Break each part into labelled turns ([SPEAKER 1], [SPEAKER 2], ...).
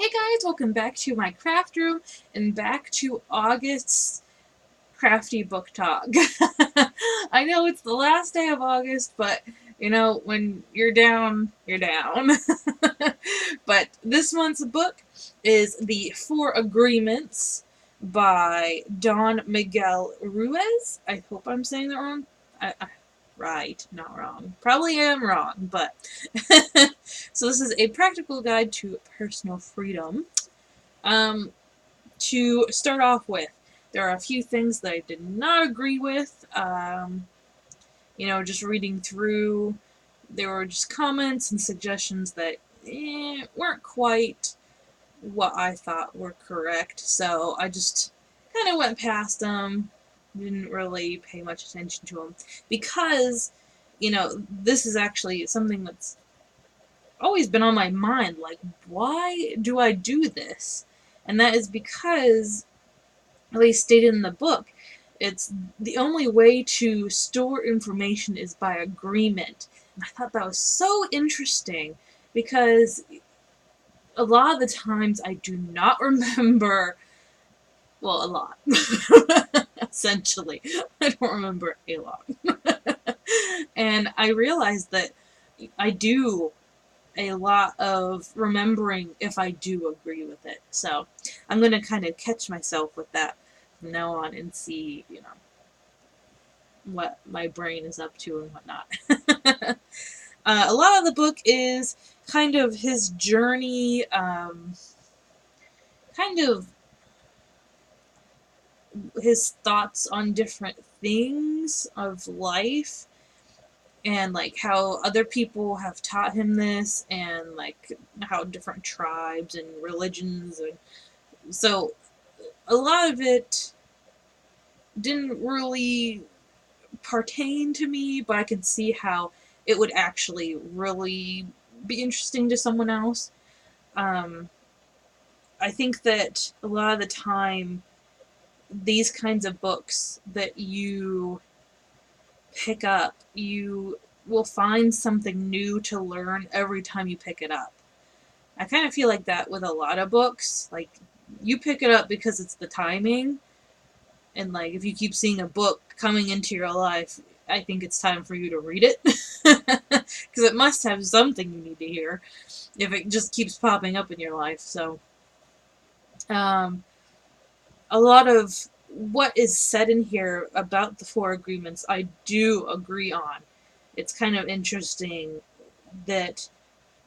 [SPEAKER 1] Hey guys, welcome back to my craft room and back to August's Crafty book talk. I know it's the last day of August, but you know, when you're down, you're down. But this month's book is The Four Agreements by Miguel Ruiz. I hope I'm saying that wrong. Right, not wrong. Probably am wrong, but so this is a practical guide to personal freedom. To start off with, there are a few things that I did not agree with. Just reading through, there were just comments and suggestions that weren't quite what I thought were correct, so I just kind of went past them, didn't really pay much attention to them, because, this is actually something that's always been on my mind, like, why do I do this? And that is because, at least stated in the book, it's the only way to store information is by agreement. And I thought that was so interesting, because a lot of the times I do not remember, well, a lot, essentially. I don't remember a lot. And I realized that I do a lot of remembering if I do agree with it. So I'm going to kind of catch myself with that from now on and see, what my brain is up to and whatnot. A lot of the book is kind of his journey, kind of his thoughts on different things of life, and like how other people have taught him this, and like how different tribes and religions, and so a lot of it didn't really pertain to me, but I could see how it would actually really be interesting to someone else. I think that a lot of the time, these kinds of books that you pick up, you will find something new to learn every time you pick it up. I kind of feel like that with a lot of books. Like, you pick it up because it's the timing, and like if you keep seeing a book coming into your life, I think it's time for you to read it, because it must have something you need to hear if it just keeps popping up in your life. So a lot of what is said in here about the Four Agreements I do agree on. It's kind of interesting that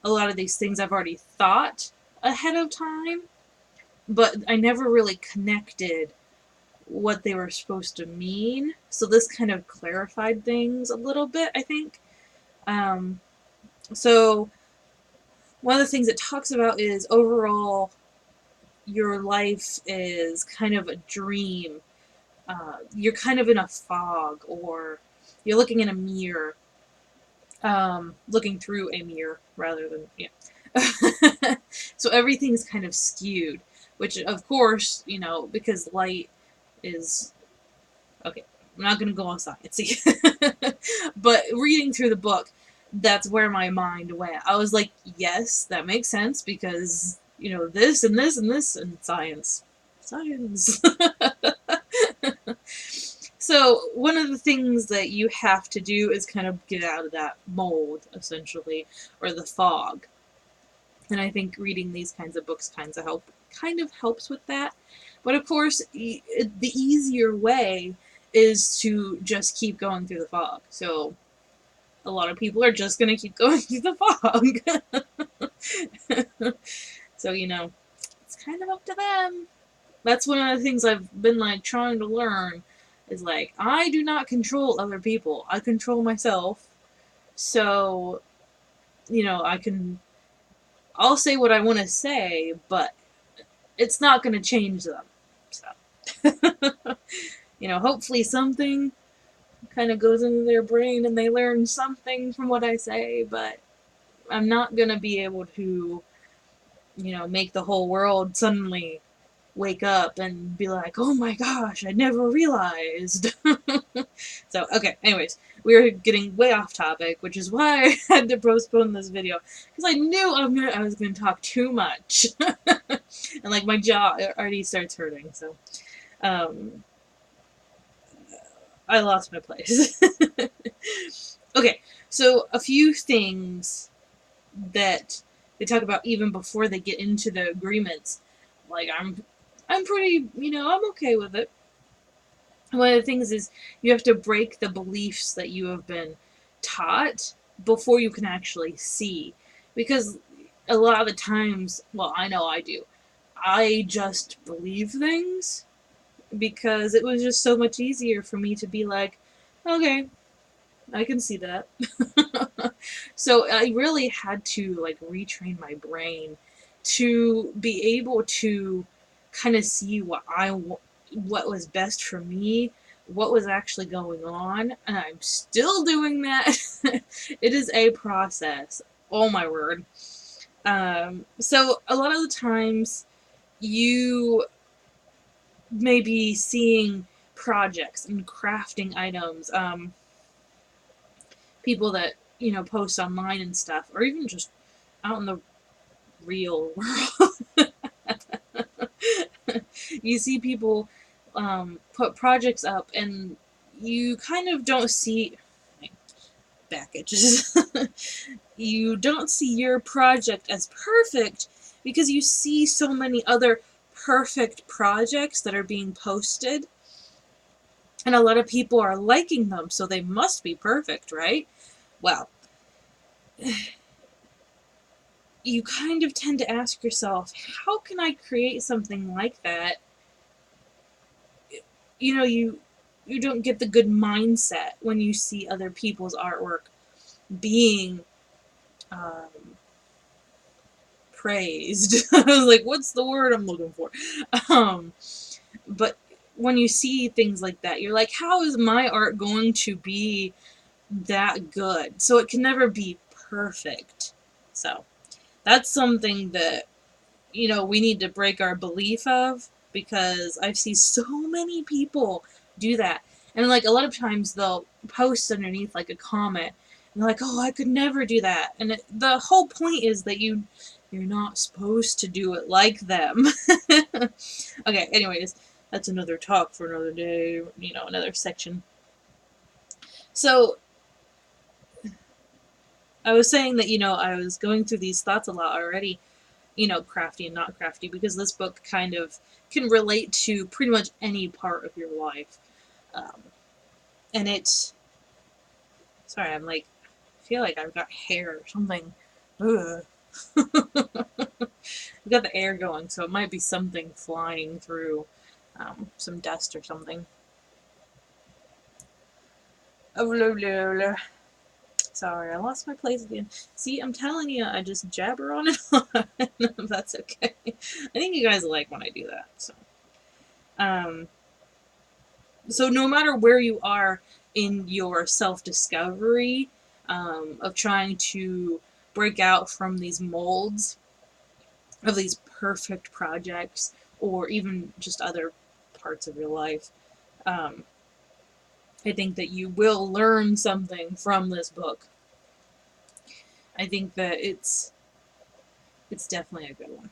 [SPEAKER 1] a lot of these things I've already thought ahead of time, but I never really connected what they were supposed to mean. So this kind of clarified things a little bit, I think. So one of the things it talks about is overall your life is kind of a dream. You're kind of in a fog, or you're looking in a mirror, looking through a mirror rather than, yeah. So everything's kind of skewed, which of course, because light is, okay, I'm not going to go on sciencey, but reading through the book, that's where my mind went. I was like, yes, that makes sense, because, this and this and this, and science. Science. So one of the things that you have to do is kind of get out of that mold, essentially, or the fog. And I think reading these kinds of books kind of helps with that. But of course, the easier way is to just keep going through the fog. So a lot of people are just going to keep going through the fog. So, it's kind of up to them. That's one of the things I've been, like, trying to learn, is, like, I do not control other people. I control myself. So, I'll say what I want to say, but it's not going to change them. So, hopefully something kind of goes into their brain and they learn something from what I say, but I'm not going to be able to, make the whole world suddenly wake up and be like, oh my gosh, I never realized. So, okay, anyways, we're getting way off topic, which is why I had to postpone this video, because I knew I was going to talk too much. And like my jaw already starts hurting, so I lost my place. Okay, so a few things that they talk about even before they get into the agreements. Like I'm pretty, I'm okay with it. One of the things is you have to break the beliefs that you have been taught before you can actually see. Because a lot of the times, well, I know I do, I just believe things because it was just so much easier for me to be like, okay, I can see that. So I really had to like retrain my brain to be able to kind of see what was best for me, what was actually going on, and I'm still doing that. It is a process. Oh my word. So a lot of the times you may be seeing projects and crafting items, people that, post online and stuff, or even just out in the real world. You see people put projects up, and you kind of don't see back itches. You don't see your project as perfect because you see so many other perfect projects that are being posted, and a lot of people are liking them, so they must be perfect, right? Well, you kind of tend to ask yourself, how can I create something like that? You don't get the good mindset when you see other people's artwork being um, praised. I was like, what's the word I'm looking for? Um, but when you see things like that, you're like, how is my art going to be that good? So it can never be perfect. So that's something that, we need to break our belief of, because I've seen so many people do that. And like a lot of times they'll post underneath like a comment and they're like, oh, I could never do that. And the whole point is that you're not supposed to do it like them. Okay, anyways, that's another talk for another day, another section. So I was saying that, I was going through these thoughts a lot already, crafty and not crafty, because this book kind of can relate to pretty much any part of your life. Um, and it's, sorry, I feel like I've got hair or something. Ugh. I've got the air going, so it might be something flying through, some dust or something. Oh, blah, blah, blah. Sorry, I lost my place again. See, I'm telling you, I just jabber on and on. That's okay. I think you guys like when I do that. So no matter where you are in your self-discovery, of trying to break out from these molds of these perfect projects, or even just other parts of your life, I think that you will learn something from this book. I think that it's definitely a good one.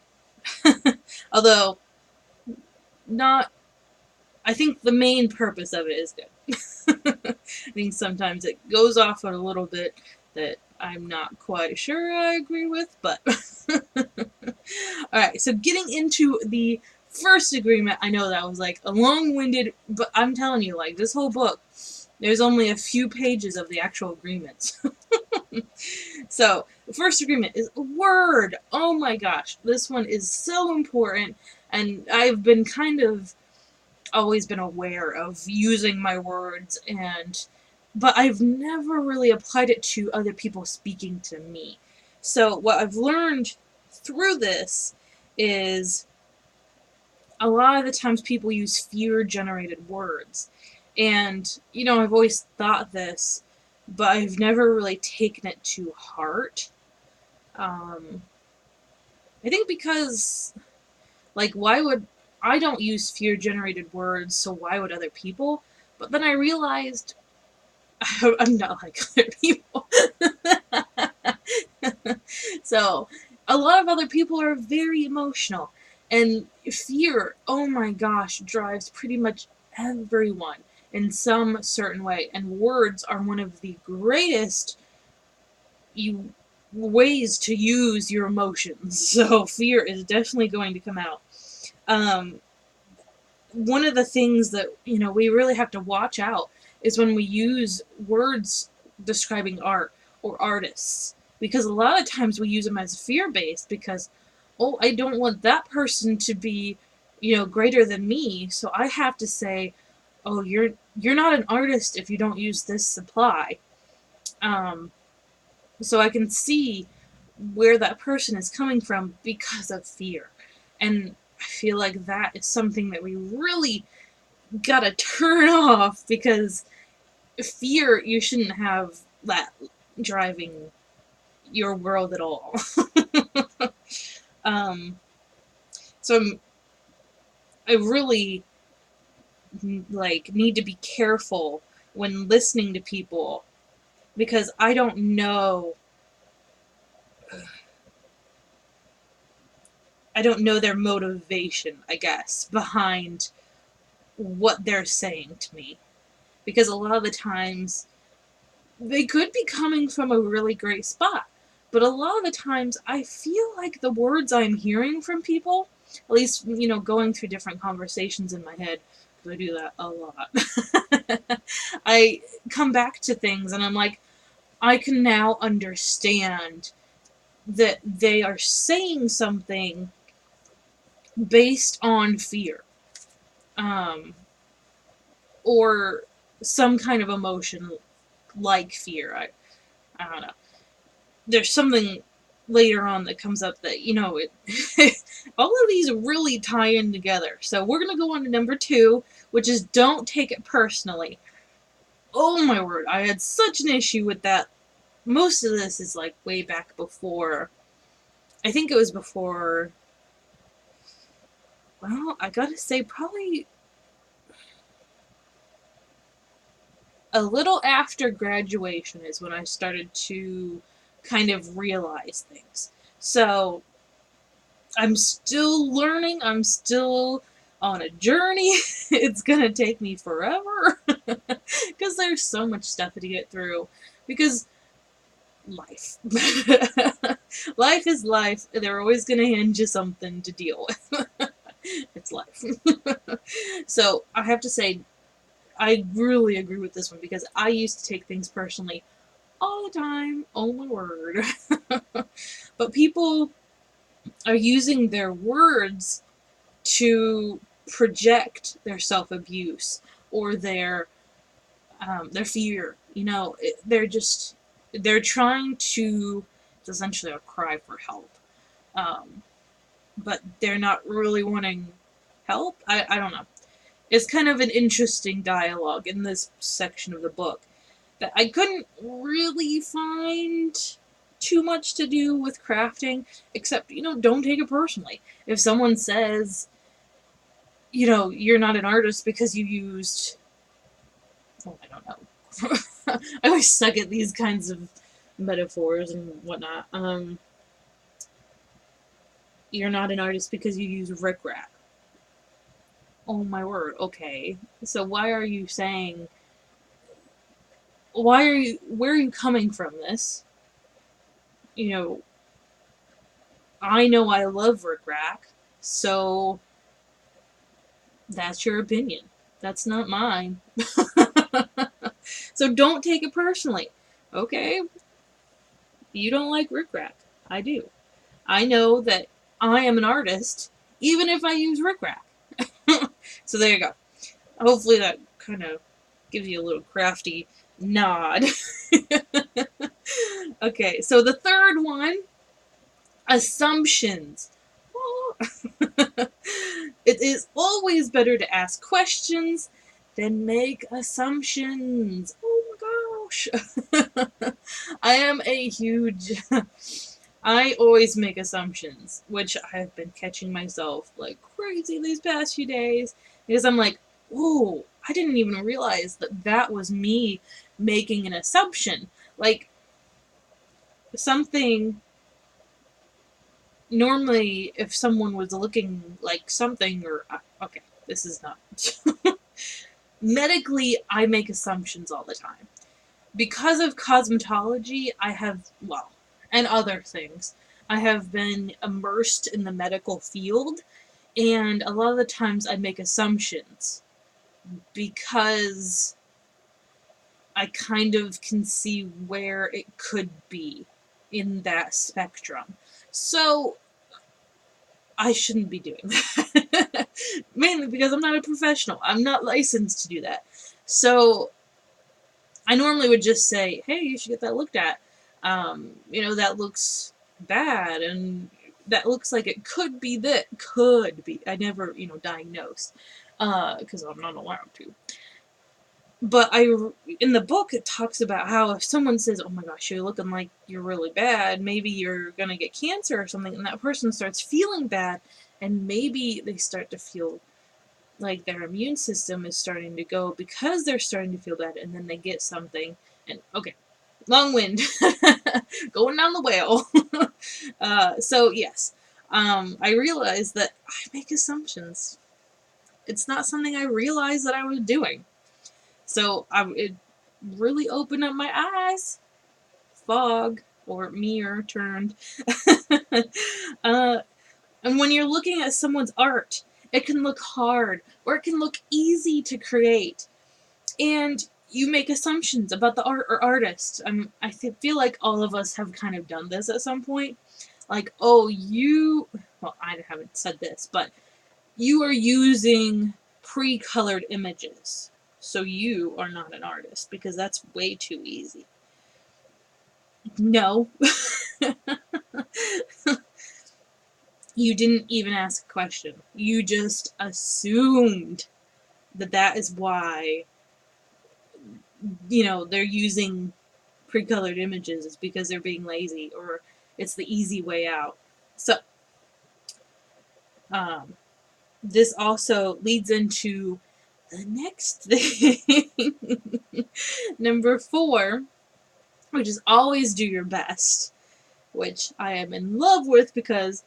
[SPEAKER 1] Although, not, I think the main purpose of it is good. I think sometimes it goes off on a little bit that I'm not quite sure I agree with, but alright, so getting into the first agreement, I know that was like a long-winded, but I'm telling you, like, this whole book, there's only a few pages of the actual agreements. So, the first agreement is a word. Oh my gosh, this one is so important, and I've been kind of always been aware of using my words, but I've never really applied it to other people speaking to me. So what I've learned through this is a lot of the times people use fear-generated words. And, I've always thought this, but I've never really taken it to heart. I think because, like, I don't use fear-generated words, so why would other people? But then I realized I'm not like other people. So, a lot of other people are very emotional. And fear, oh my gosh, drives pretty much everyone in some certain way. And words are one of the greatest ways to use your emotions. So fear is definitely going to come out. Um, One of the things that, we really have to watch out is when we use words describing art or artists, because a lot of times we use them as fear-based because, oh, I don't want that person to be, greater than me, so I have to say, oh, you're not an artist if you don't use this supply. um, so I can see where that person is coming from because of fear. And I feel like that is something that we really gotta turn off, because fear, you shouldn't have that driving your world at all. um, so I really need to be careful when listening to people, because I don't know their motivation, I guess, behind what they're saying to me. Because a lot of the times they could be coming from a really great spot. But a lot of the times I feel like the words I'm hearing from people, at least, going through different conversations in my head, because I do that a lot, I come back to things and I'm like, I can now understand that they are saying something based on fear. Um, or some kind of emotion like fear. I don't know. There's something later on that comes up that, all of these really tie in together. So we're going to go on to number 2, which is don't take it personally. Oh my word, I had such an issue with that. Most of this is like way back before, I think it was before, well, I gotta say probably a little after graduation is when I started to kind of realize things. So I'm still learning. I'm still on a journey. It's gonna take me forever because there's so much stuff to get through. Because life, life is life. They're always gonna hand you something to deal with. It's life. So I have to say, I really agree with this one because I used to take things personally all the time. Oh my word. But people are using their words to project their self-abuse or their fear. They're trying to, it's essentially a cry for help. Um, but they're not really wanting help. I don't know. It's kind of an interesting dialogue in this section of the book that I couldn't really find too much to do with crafting, except, don't take it personally. If someone says, you're not an artist because you used, well, I don't know. I always suck at these kinds of metaphors and whatnot. You're not an artist because you use rickrack. Oh my word, okay. So where are you coming from this? I know I love rickrack, so that's your opinion. That's not mine. So don't take it personally. Okay? You don't like rickrack. I do. I know that I am an artist, even if I use rickrack. So there you go. Hopefully that kind of gives you a little crafty nod. Okay, so the third one, assumptions. It is always better to ask questions than make assumptions. Oh my gosh. I am a huge... I always make assumptions, which I've been catching myself like crazy these past few days, because I'm like, oh, I didn't even realize that was me making an assumption. Like, something normally if someone was looking like something or okay, this is not medically I make assumptions all the time. Because of cosmetology, I have, well, and other things, I have been immersed in the medical field, and a lot of the times I make assumptions because I kind of can see where it could be in that spectrum. So I shouldn't be doing that. Mainly because I'm not a professional. I'm not licensed to do that. So I normally would just say, hey, you should get that looked at. That looks bad, and that looks like it could be that. Could be. I never, diagnosed. Because I'm not allowed to. But in the book, it talks about how if someone says, oh my gosh, you're looking like you're really bad, maybe you're going to get cancer or something, and that person starts feeling bad, and maybe they start to feel like their immune system is starting to go because they're starting to feel bad, and then they get something, and okay, long wind, going down the whale. So yes, I realized that I make assumptions. It's not something I realized that I was doing. So it really opened up my eyes. Fog or mirror turned. uh, and when you're looking at someone's art, it can look hard or it can look easy to create. And you make assumptions about the art or artist. I feel like all of us have kind of done this at some point. Like, oh, well, I haven't said this, but you are using pre-colored images. So you are not an artist because that's way too easy. No. You didn't even ask a question. You just assumed that is why, they're using pre-colored images is because they're being lazy or it's the easy way out. So, this also leads into the next thing. Number 4, which is always do your best, which I am in love with because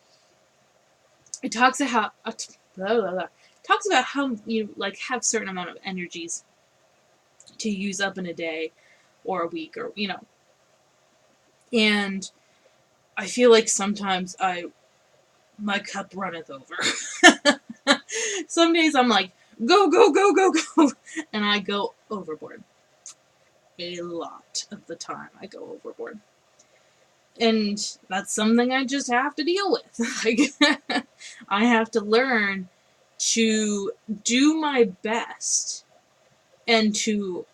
[SPEAKER 1] it talks about how you have certain amount of energies to use up in a day or a week or and I feel like sometimes my cup runneth over. Some days I'm like, go, go, go, go, go, and I go overboard. A lot of the time I go overboard. And that's something I just have to deal with. I have to learn to do my best and to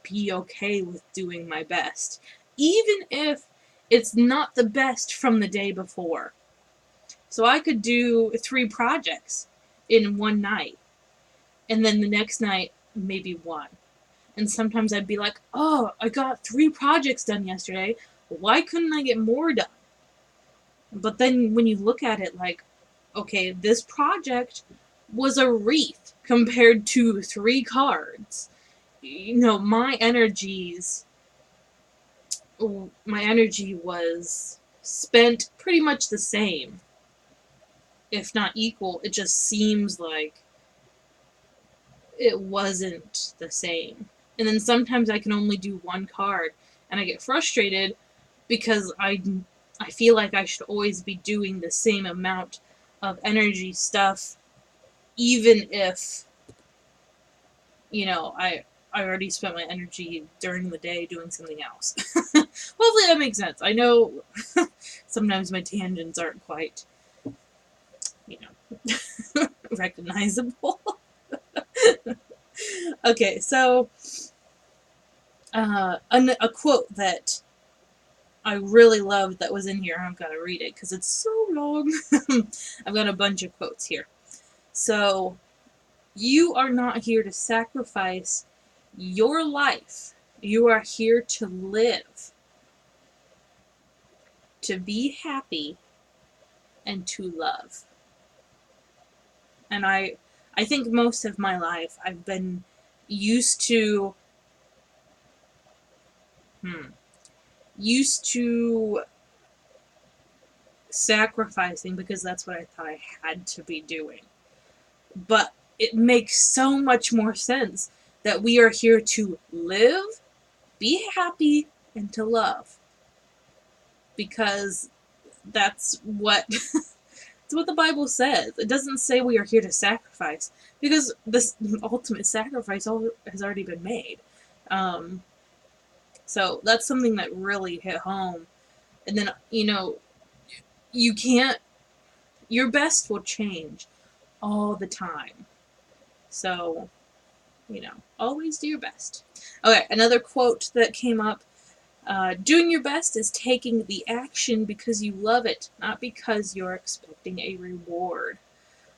[SPEAKER 1] be okay with doing my best. Even if it's not the best from the day before. So I could do 3 projects in one night. And then the next night, maybe 1. And sometimes I'd be like, oh, I got 3 projects done yesterday. Why couldn't I get more done? But then when you look at it like, okay, this project was a wreath compared to 3 cards. My energy was spent pretty much the same, if not equal. It just seems like it wasn't the same. And then sometimes I can only do 1 card, and I get frustrated because I feel like I should always be doing the same amount of energy stuff, even if, I already spent my energy during the day doing something else. Hopefully that makes sense. I know sometimes my tangents aren't quite, recognizable. Okay, so a quote that I really loved that was in here. I've got to read it because it's so long. I've got a bunch of quotes here. So, you are not here to sacrifice your life. You are here to live, to be happy, and to love. And I think most of my life I've been used to used to sacrificing because that's what I thought I had to be doing. But it makes so much more sense that we are here to live, be happy, and to love. Because that's what it's what the Bible says. It doesn't say we are here to sacrifice, because this ultimate sacrifice has already been made. So that's something that really hit home. And then, you can't, your best will change all the time. So, always do your best. Okay, another quote that came up. Doing your best is taking the action because you love it, not because you're expecting a reward.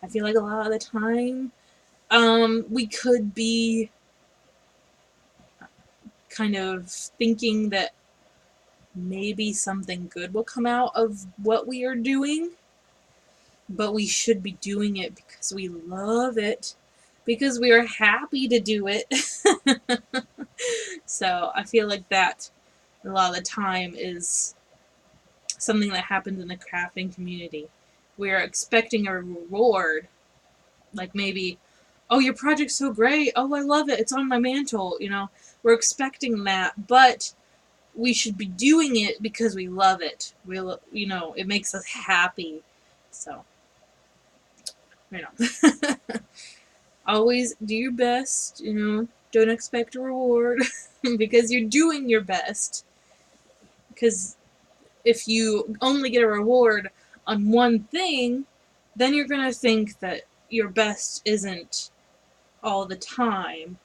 [SPEAKER 1] I feel like a lot of the time, we could be kind of thinking that maybe something good will come out of what we are doing, but we should be doing it because we love it, because we are happy to do it. So I feel like that a lot of the time is something that happens in the crafting community. We are expecting a reward, like maybe, oh, your project's so great, oh, I love it, it's on my mantle, we're expecting that, but we should be doing it because we love it. It makes us happy. So, always do your best, don't expect a reward because you're doing your best. Because if you only get a reward on one thing, then you're going to think that your best isn't all the time.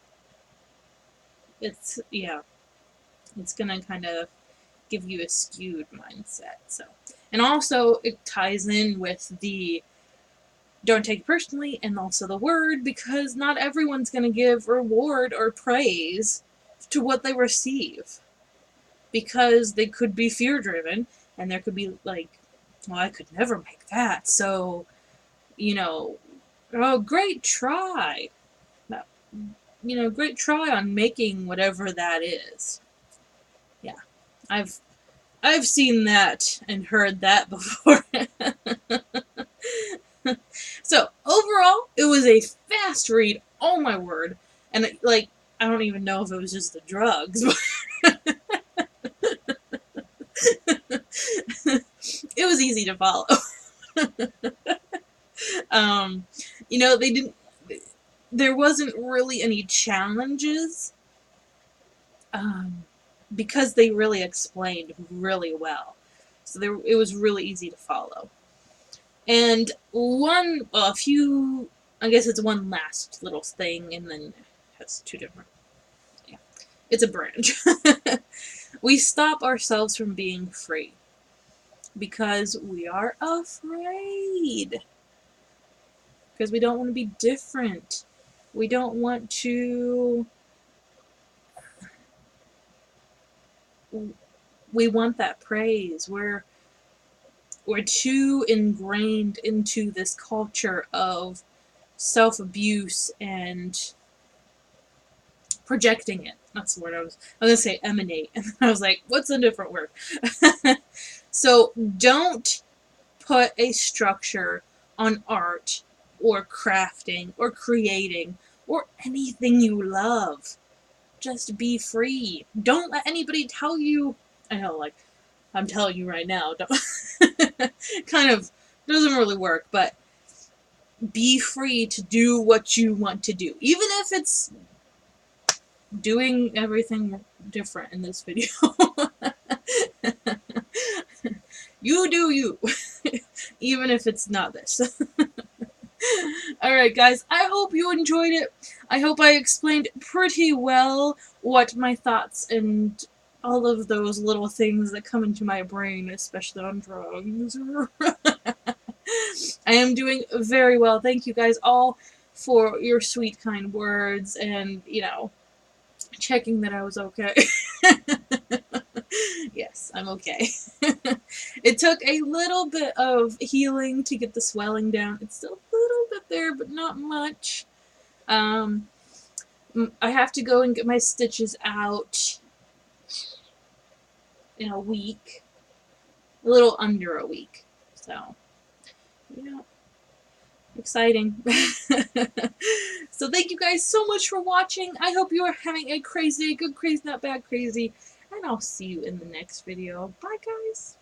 [SPEAKER 1] It's going to kind of give you a skewed mindset. So, and also it ties in with the don't take it personally and also the word, because not everyone's going to give reward or praise to what they receive, because they could be fear driven and there could be like, well, I could never make that, so oh, great try, great try on making whatever that is. Yeah, I've seen that and heard that before. So, overall, it was a fast read, oh my word. And, I don't even know if it was just the drugs. It was easy to follow. There wasn't really any challenges, because they really explained really well. So it was really easy to follow. And I guess it's one last little thing, and then it has two different, it's a branch. We stop ourselves from being free because we are afraid. Because we don't want to be different. We don't want to... We want that praise. We're too ingrained into this culture of self-abuse and projecting it. That's the word I was going to say, emanate. And I was like, what's a different word? So don't put a structure on art or crafting or creating or anything you love. Just be free. Don't let anybody tell you, I know, I'm telling you right now, kind of doesn't really work, but be free to do what you want to do. Even if it's doing everything different in this video. You do you. Even if it's not this. Alright guys, I hope you enjoyed it. I hope I explained pretty well what my thoughts and all of those little things that come into my brain, especially on drugs. I am doing very well. Thank you guys all for your sweet, kind words and, checking that I was okay. Yes, I'm okay. It took a little bit of healing to get the swelling down. It's still a little bit there, but not much. I have to go and get my stitches out in a week. A little under a week. So, yeah. Exciting. So thank you guys so much for watching. I hope you are having a crazy, good crazy, not bad crazy. And I'll see you in the next video. Bye, guys.